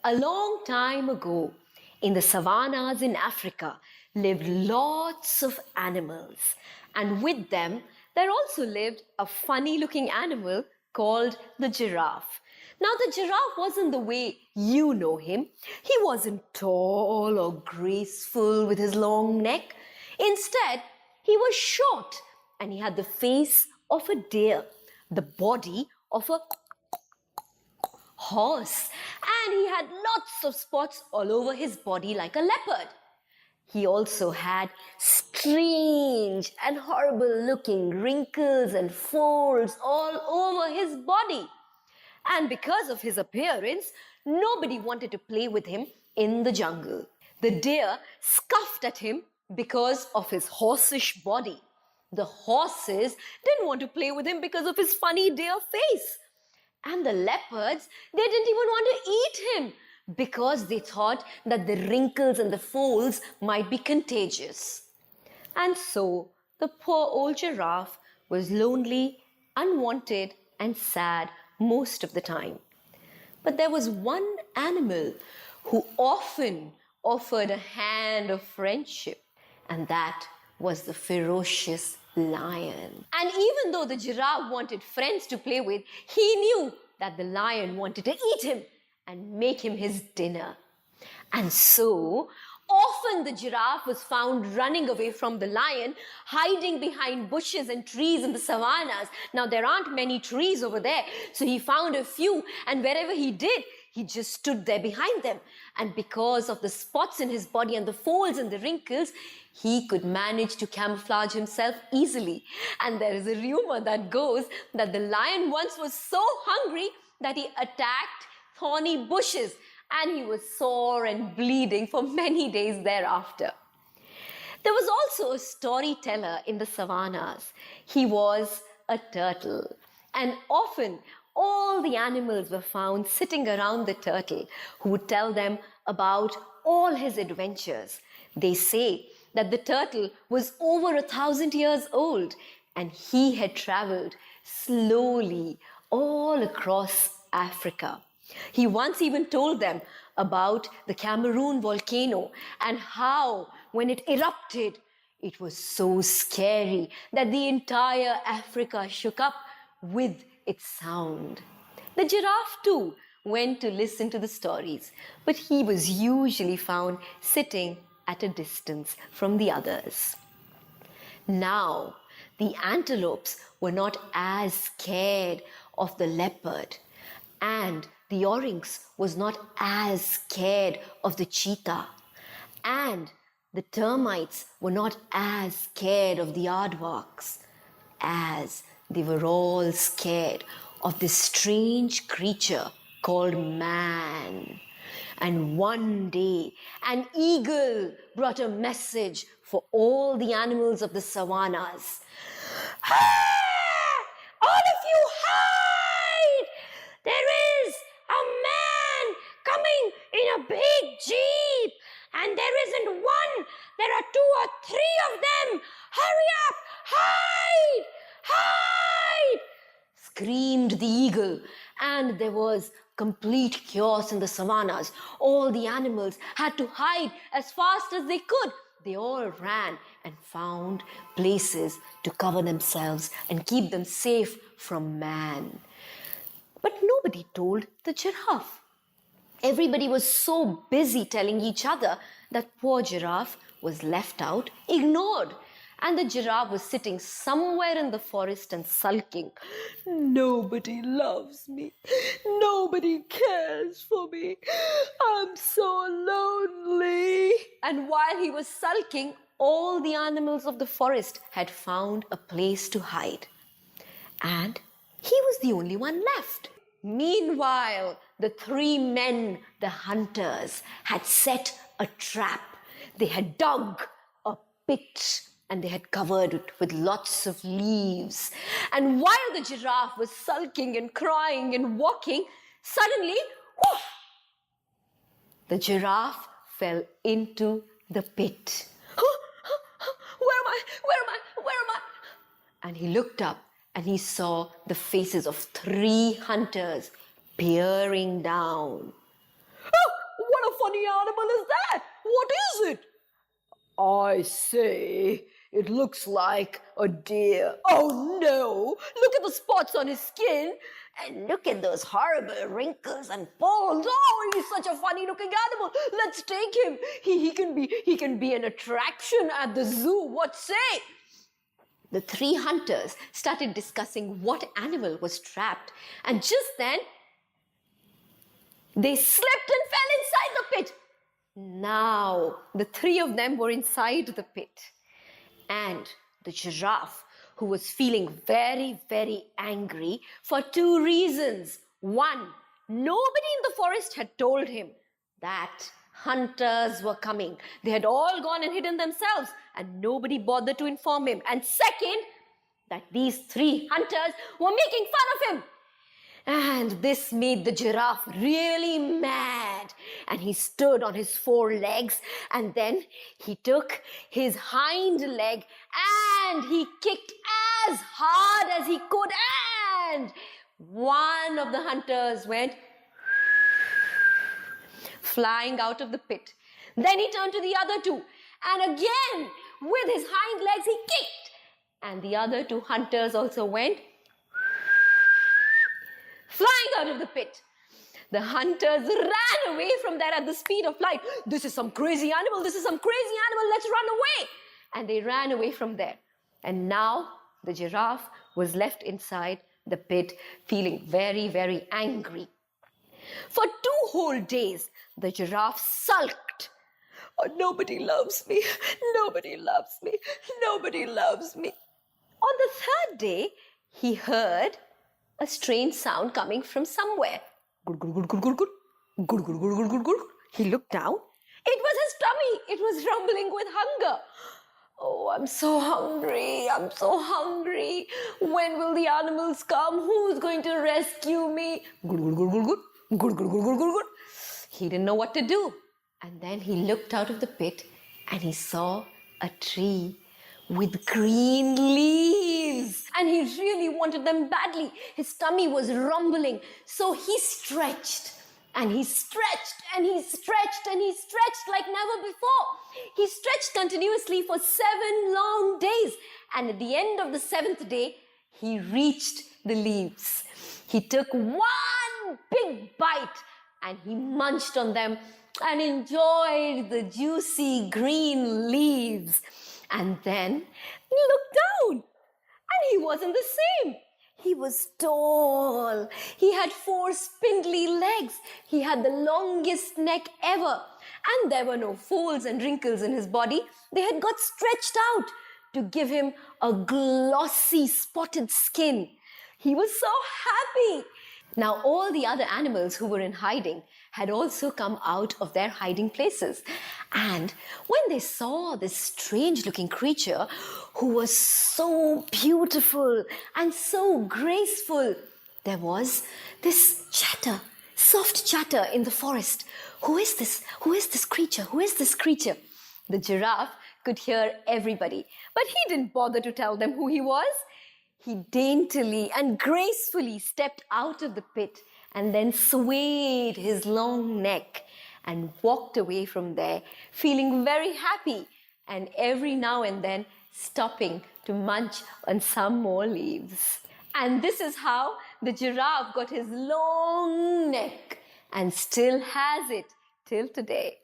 A long time ago, in the savannas in Africa, lived lots of animals. And with them, there also lived a funny-looking animal called the giraffe. Now, the giraffe wasn't the way you know him. He wasn't tall or graceful with his long neck. Instead, he was short and he had the face of a deer, the body of a horse, and he had lots of spots all over his body like a leopard. He also had strange and horrible looking wrinkles and folds all over his body. And because of his appearance, nobody wanted to play with him in the jungle. The deer scoffed at him because of his horseish body. The horses didn't want to play with him because of his funny deer face. And the leopards, they didn't even want to eat him because they thought that the wrinkles and the folds might be contagious. And so the poor old giraffe was lonely, unwanted, and sad most of the time. But there was one animal who often offered a hand of friendship, and that was the ferocious lion. And even though the giraffe wanted friends to play with, he knew that the lion wanted to eat him and make him his dinner. And so, often the giraffe was found running away from the lion, hiding behind bushes and trees in the savannas. Now, there aren't many trees over there, so he found a few, and wherever he did, he just stood there behind them. And because of the spots in his body and the folds and the wrinkles, he could manage to camouflage himself easily. And there is a rumor that goes that the lion once was so hungry that he attacked thorny bushes, and he was sore and bleeding for many days thereafter. There was also a storyteller in the savannas. He was a turtle, and often all the animals were found sitting around the turtle, who would tell them about all his adventures. They say that the turtle was over 1,000 years old, and he had traveled slowly all across Africa. He once even told them about the Cameroon volcano and how, when it erupted, it was so scary that the entire Africa shook up with its sound. The giraffe too went to listen to the stories, but he was usually found sitting at a distance from the others. Now, the antelopes were not as scared of the leopard, and the oryx was not as scared of the cheetah, and the termites were not as scared of the aardvarks, as they were all scared of this strange creature called man. And one day, an eagle brought a message for all the animals of the savannas. "Ah! All of you hide! There is a man coming in a big jeep, and there isn't one, there are 2 or 3 of them. Hurry up! Hide! Hide!" screamed the eagle, and there was complete chaos in the savannas. All the animals had to hide as fast as they could. They all ran and found places to cover themselves and keep them safe from man. But nobody told the giraffe. Everybody was so busy telling each other that poor giraffe was left out, ignored. And the giraffe was sitting somewhere in the forest and sulking. "Nobody loves me. Nobody cares for me. I'm so lonely." And while he was sulking, all the animals of the forest had found a place to hide. And he was the only one left. Meanwhile, the 3 men, the hunters, had set a trap. They had dug a pit and they had covered it with lots of leaves. And while the giraffe was sulking and crying and walking, suddenly, whoosh, the giraffe fell into the pit. Where am I? Where am I? Where am I? And he looked up and he saw the faces of 3 hunters peering down. "Oh, funny animal is that? What is it? I say, it looks like a deer. Oh no! Look at the spots on his skin. And look at those horrible wrinkles and folds. Oh, he's such a funny looking animal. Let's take him. He can be an attraction at the zoo. What say? The three hunters started discussing what animal was trapped. And just then, they slipped and fell inside the pit. Now, the three of them were inside the pit. And the giraffe, who was feeling very, very angry for two reasons. One, nobody in the forest had told him that hunters were coming. They had all gone and hidden themselves, and nobody bothered to inform him. And second, that these three hunters were making fun of him. And this made the giraffe really mad. And he stood on his four legs, and then he took his hind leg and he kicked as hard as he could. And one of the hunters went flying out of the pit. Then he turned to the other two, and again with his hind legs he kicked. And the other two hunters also went flying out of the pit. The hunters ran away from there at the speed of light. This is some crazy animal. This is some crazy animal. Let's run away. And they ran away from there. And now the giraffe was left inside the pit, feeling very, very angry. For 2 whole days, the giraffe sulked. Oh, nobody loves me. Nobody loves me. Nobody loves me. On the third day, he heard a strange sound coming from somewhere. Good, good, good, good, good, good. Good, good, good, good, good, good. He looked down. It was his tummy. It was rumbling with hunger. Oh, I'm so hungry. I'm so hungry. When will the animals come? Who's going to rescue me? Good, good, good, good, good. Good, good, good, good, good, good. He didn't know what to do. And then he looked out of the pit and he saw a tree with green leaves, and he really wanted them badly. His tummy was rumbling, so he stretched and he stretched and he stretched and he stretched like never before. He stretched continuously for 7 long days, and at the end of the 7th day, he reached the leaves. He took one big bite and he munched on them and enjoyed the juicy green leaves. And then he looked down, and he wasn't the same. He was tall. He had 4 spindly legs. He had the longest neck ever. And there were no folds and wrinkles in his body. They had got stretched out to give him a glossy, spotted skin. He was so happy. Now, all the other animals who were in hiding had also come out of their hiding places. And when they saw this strange-looking creature who was so beautiful and so graceful, there was this chatter, soft chatter in the forest. Who is this? Who is this creature? Who is this creature? The giraffe could hear everybody, but he didn't bother to tell them who he was. He daintily and gracefully stepped out of the pit and then swayed his long neck and walked away from there, feeling very happy, and every now and then stopping to munch on some more leaves. And this is how the giraffe got his long neck and still has it till today.